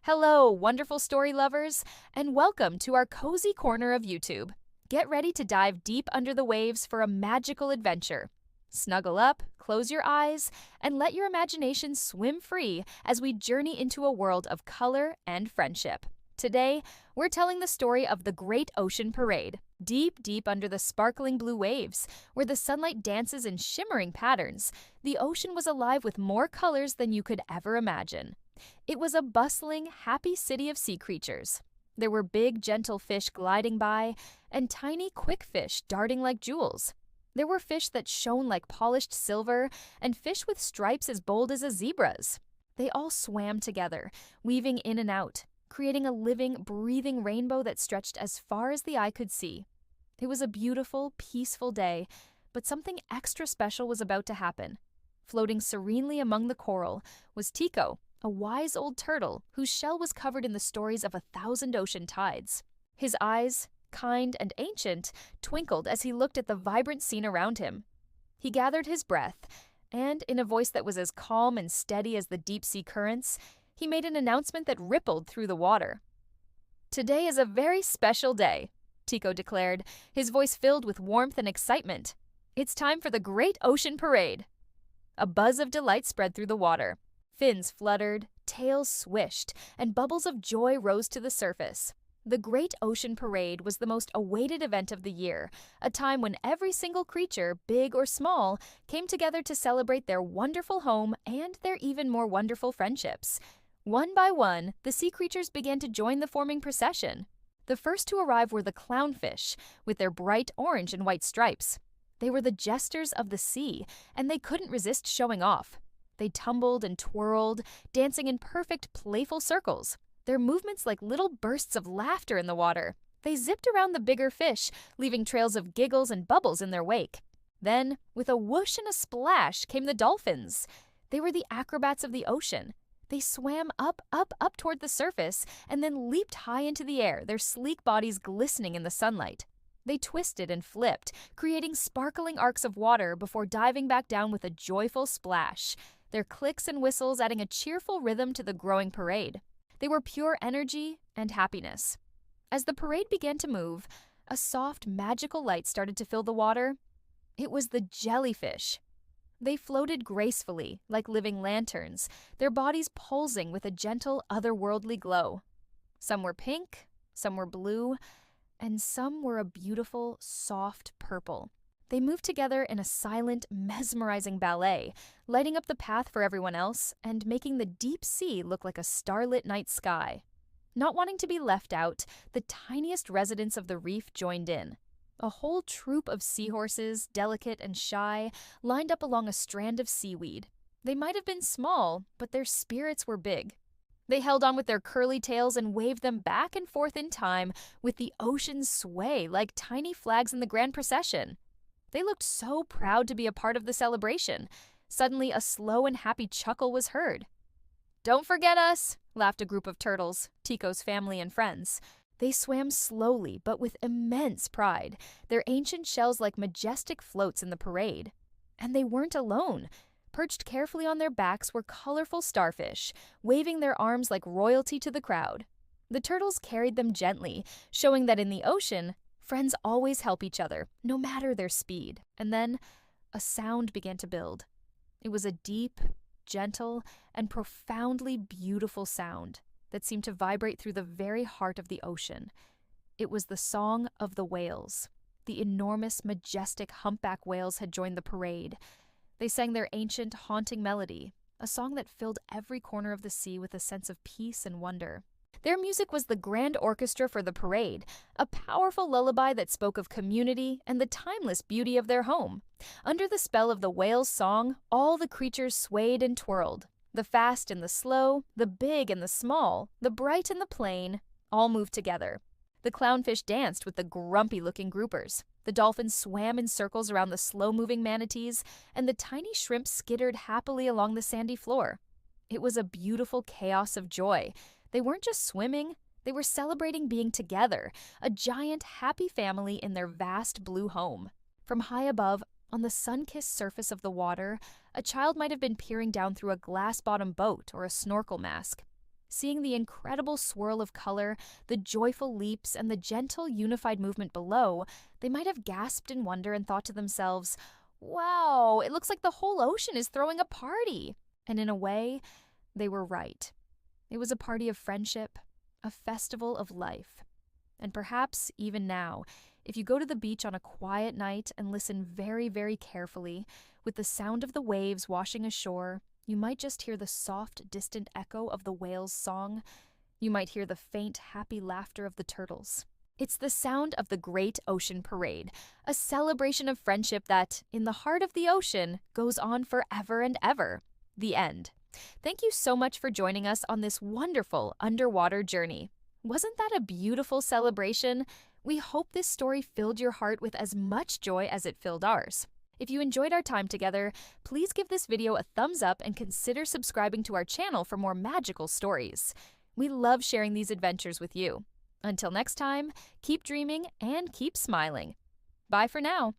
Hello, wonderful story lovers, and welcome to our cozy corner of YouTube. Get ready to dive deep under the waves for a magical adventure. Snuggle up, close your eyes, and let your imagination swim free as we journey into a world of color and friendship. Today, we're telling the story of the Great Ocean Parade, deep under the sparkling blue waves, where the sunlight dances in shimmering patterns. The ocean was alive with more colors than you could ever imagine. It was a bustling, happy city of sea creatures. There were big, gentle fish gliding by, and tiny, quick fish darting like jewels. There were fish that shone like polished silver, and fish with stripes as bold as a zebra's. They all swam together, weaving in and out, creating a living, breathing rainbow that stretched as far as the eye could see. It was a beautiful, peaceful day, but something extra special was about to happen. Floating serenely among the coral was Tiko, a wise old turtle whose shell was covered in the stories of 1,000 ocean tides. His eyes, kind and ancient, twinkled as he looked at the vibrant scene around him. He gathered his breath, and in a voice that was as calm and steady as the deep-sea currents, he made an announcement that rippled through the water. "Today is a very special day," Tiko declared, his voice filled with warmth and excitement. "It's time for the Great Ocean Parade." A buzz of delight spread through the water. Fins fluttered, tails swished, and bubbles of joy rose to the surface. The Great Ocean Parade was the most awaited event of the year, a time when every single creature, big or small, came together to celebrate their wonderful home and their even more wonderful friendships. One by one, the sea creatures began to join the forming procession. The first to arrive were the clownfish, with their bright orange and white stripes. They were the jesters of the sea, and they couldn't resist showing off. They tumbled and twirled, dancing in perfect, playful circles, their movements like little bursts of laughter in the water. They zipped around the bigger fish, leaving trails of giggles and bubbles in their wake. Then, with a whoosh and a splash, came the dolphins. They were the acrobats of the ocean. They swam up toward the surface, and then leaped high into the air, their sleek bodies glistening in the sunlight. They twisted and flipped, creating sparkling arcs of water before diving back down with a joyful splash, their clicks and whistles adding a cheerful rhythm to the growing parade. They were pure energy and happiness. As the parade began to move, a soft, magical light started to fill the water. It was the jellyfish. They floated gracefully, like living lanterns, their bodies pulsing with a gentle, otherworldly glow. Some were pink, some were blue, and some were a beautiful, soft purple. They moved together in a silent, mesmerizing ballet, lighting up the path for everyone else and making the deep sea look like a starlit night sky. Not wanting to be left out, the tiniest residents of the reef joined in. A whole troop of seahorses, delicate and shy, lined up along a strand of seaweed. They might have been small, but their spirits were big. They held on with their curly tails and waved them back and forth in time with the ocean's sway like tiny flags in the grand procession. They looked so proud to be a part of the celebration. Suddenly, a slow and happy chuckle was heard. "Don't forget us," laughed a group of turtles, Tiko's family and friends. They swam slowly, but with immense pride, their ancient shells like majestic floats in the parade. And they weren't alone. Perched carefully on their backs were colorful starfish, waving their arms like royalty to the crowd. The turtles carried them gently, showing that in the ocean, friends always help each other, no matter their speed. And then, a sound began to build. It was a deep, gentle, and profoundly beautiful sound that seemed to vibrate through the very heart of the ocean. It was the song of the whales. The enormous, majestic humpback whales had joined the parade. They sang their ancient, haunting melody, a song that filled every corner of the sea with a sense of peace and wonder. Their music was the grand orchestra for the parade, a powerful lullaby that spoke of community and the timeless beauty of their home. Under the spell of the whale's song, all the creatures swayed and twirled. The fast and the slow, the big and the small, the bright and the plain, all moved together. The clownfish danced with the grumpy-looking groupers. The dolphins swam in circles around the slow-moving manatees, and the tiny shrimp skittered happily along the sandy floor. It was a beautiful chaos of joy. They weren't just swimming, they were celebrating being together, a giant, happy family in their vast blue home. From high above, on the sun-kissed surface of the water, a child might have been peering down through a glass-bottom boat or a snorkel mask. Seeing the incredible swirl of color, the joyful leaps, and the gentle, unified movement below, they might have gasped in wonder and thought to themselves, "Wow, it looks like the whole ocean is throwing a party." And in a way, they were right. It was a party of friendship, a festival of life. And perhaps even now, if you go to the beach on a quiet night and listen very, very carefully, with the sound of the waves washing ashore, you might just hear the soft, distant echo of the whale's song. You might hear the faint, happy laughter of the turtles. It's the sound of the Great Ocean Parade, a celebration of friendship that, in the heart of the ocean, goes on forever and ever. The end. Thank you so much for joining us on this wonderful underwater journey. Wasn't that a beautiful celebration? We hope this story filled your heart with as much joy as it filled ours. If you enjoyed our time together, please give this video a thumbs up and consider subscribing to our channel for more magical stories. We love sharing these adventures with you. Until next time, keep dreaming and keep smiling. Bye for now.